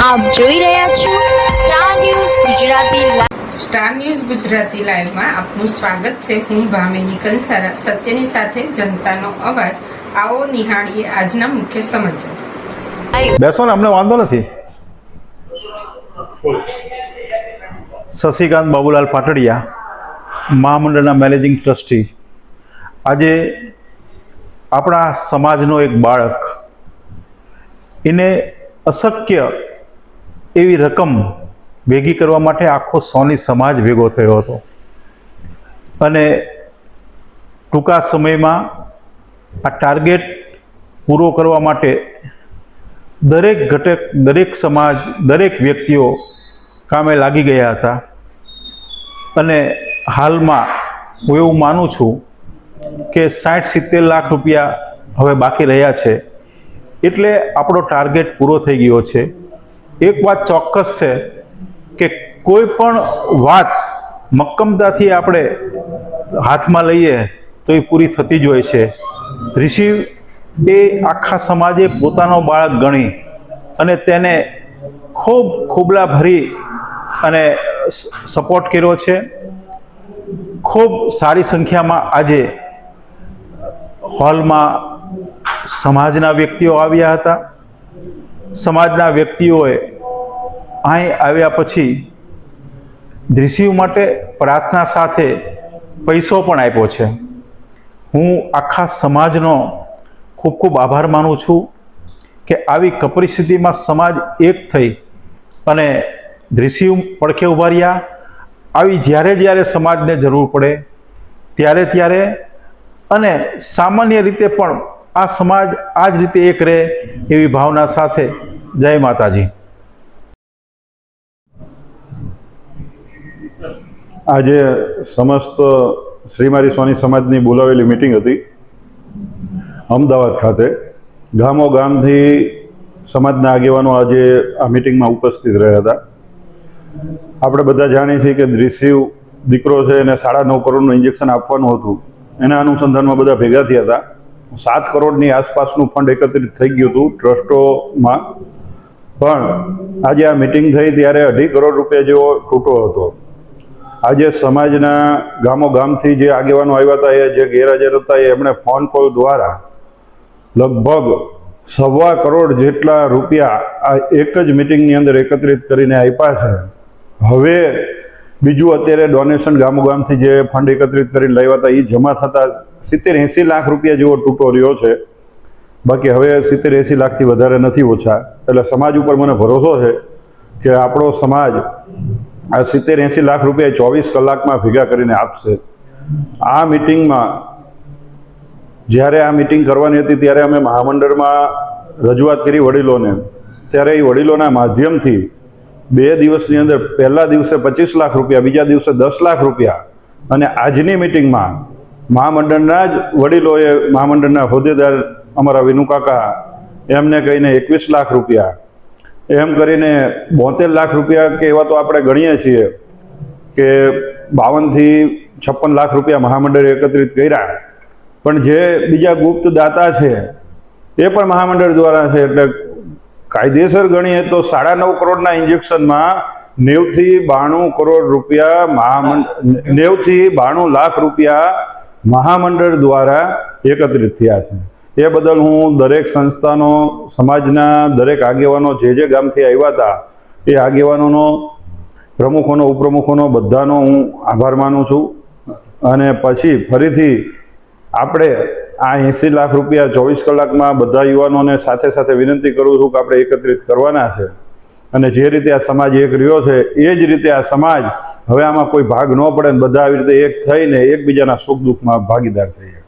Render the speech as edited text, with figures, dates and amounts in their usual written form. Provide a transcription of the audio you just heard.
આપ જોઈ રહ્યા છો star news Gujarati live. Star news Gujarati લાઈવમાં આપનું સ્વાગત છે। હું ભામિની કંસારા, સત્યની સાથે જનતાનો અવાજ। આવો નિહાળીએ આજના મુખ્ય સમાચાર। બેસો ને, અમને વાંધો નથી। શશિકાંત બાબુલાલ પાટડિયા, મહામંડળના મેનેજિંગ ટ્રસ્ટી, આજે આપણા સમાજનો એક બાળક, એને અશક્ય એવી રકમ ભેગી કરવા માટે આખો સોની સમાજ ભેગો થયો હતો અને ટૂંકા સમયમાં આ ટાર્ગેટ પૂરો કરવા માટે દરેક ઘટક, દરેક સમાજ, દરેક વ્યક્તિઓ કામે લાગી ગયા હતા અને હાલમાં હું એવું માનું છું કે 60-70 લાખ રૂપિયા હવે બાકી રહ્યા છે, એટલે આપણો ટાર્ગેટ પૂરો થઈ ગયો છે। એક વાત ચોક્કસ છે કે કોઈ પણ વાત મક્કમતાથી આપણે હાથમાં લઈએ તો એ પૂરી થતી જ હોય છે। ઋષિ એ આખા સમાજે પોતાનો બાળક ગણી અને તેને ખૂબ ખોબલા ભરી અને સપોર્ટ કર્યો છે। ખૂબ સારી સંખ્યામાં આજે હોલમાં સમાજના વ્યક્તિઓ આવ્યા હતા। સમાજના વ્યક્તિઓએ અહીં આવ્યા પછી દ્રિશિવ માટે પ્રાર્થના સાથે પૈસો પણ આપ્યો છે। હું આખા સમાજનો ખૂબ ખૂબ આભાર માનું છું કે આવી કપરી સ્થિતિમાં સમાજ એક થઈ અને દ્રિશિવ પડખે ઊભા રહ્યા। આવી જ્યારે સમાજને જરૂર પડે ત્યારે અને સામાન્ય રીતે પણ આ સમાજ આ જ રીતે એક રહે એવી ભાવના સાથે। જય માતાજી। આજે સમસ્ત શ્રીમારી સોની સમાજની બોલાવેલી મિટિંગ હતી અમદાવાદ ખાતે। ગામો ગામથી સમાજના આગેવાનો આજે આ મિટિંગમાં ઉપસ્થિત રહ્યા હતા। આપણે બધા જાણીએ છીએ કે દ્રિશિવ દીકરો છે એને 9.5 કરોડનું ઇન્જેક્શન આપવાનું હતું, એના અનુસંધાનમાં બધા ભેગા થયા હતા। 7 કરોડની આસપાસનું ફંડ એકત્રિત થઈ ગયું હતું ટ્રસ્ટોમાં, પણ આજે આ મિટિંગ થઈ ત્યારે 2.5 કરોડ રૂપિયા જેવો તૂટો હતો। આજે સમાજના ગામો ગામથી જે આગેવાનો આવ્યા હતા, એ જે ગેરહાજર હતા, એમણે ફોન કોલ દ્વારા લગભગ 1.25 કરોડ જેટલા રૂપિયા આ એક જ મિટિંગની અંદર એકત્રિત કરીને આપ્યા છે। હવે બીજું અત્યારે ડોનેશન ગામો ગામથી જે ફંડ એકત્રિત કરીને લાવ્યા હતા એ જમા થતાં 70-80 લાખ રૂપિયા જેવો તૂટો રહ્યો છે। બાકી હવે 70-80 લાખથી વધારે નથી, ઓછા। એટલે સમાજ ઉપર મને ભરોસો છે કે આપણો સમાજ આ 70-80 લાખ રૂપિયા 24 કલાકમાં ભેગા કરીને આપશે। આ મિટિંગમાં જ્યારે આ મિટિંગ કરવાની હતી ત્યારે અમે મહામંડળમાં રજૂઆત કરી વડીલોને, ત્યારે એ વડીલોના માધ્યમથી 2 દિવસની અંદર પહેલા દિવસે 25 લાખ રૂપિયા, બીજા દિવસે 10 લાખ રૂપિયા અને આજની મિટિંગમાં મહામંડળના જ વડીલોએ, મહામંડળના હોદ્દેદાર અમારા વિનુકાકા, એમને કહીને 21 લાખ રૂપિયા, એમ કરીને 72 લાખ રૂપિયા કે એવા તો આપણે ગણીએ છીએ કે 52 થી 56 લાખ રૂપિયા મહામંડળે એકત્રિત કર્યા। પણ જે બીજા ગુપ્ત દાતા છે એ પણ મહામંડળ દ્વારા છે, એટલે કાયદેસર ગણીએ તો 9.5 કરોડના ઇન્જેક્શનમાં 90 થી 92 કરોડ રૂપિયા 90 થી 92 લાખ રૂપિયા મહામંડળ દ્વારા એકત્રિત થયા છે। એ બદલ હું દરેક સંસ્થાનો, સમાજના દરેક આગેવાનો જે ગામથી આવ્યા હતા એ આગેવાનોનો, પ્રમુખોનો, ઉપપ્રમુખોનો, બધાનો હું આભાર માનું છું। અને પછી ફરીથી આપણે આ 80 લાખ રૂપિયા 24 કલાકમાં બધા યુવાનોને સાથે વિનંતી કરું છું કે આપણે એકત્રિત કરવાના છે અને જે રીતે આ સમાજ એક રહ્યો છે એ જ રીતે આ સમાજ હવે આમાં કોઈ ભાગ ન પડે ને બધા આવી રીતે એક થઈને એકબીજાના સુખ દુઃખમાં ભાગીદાર થઈએ।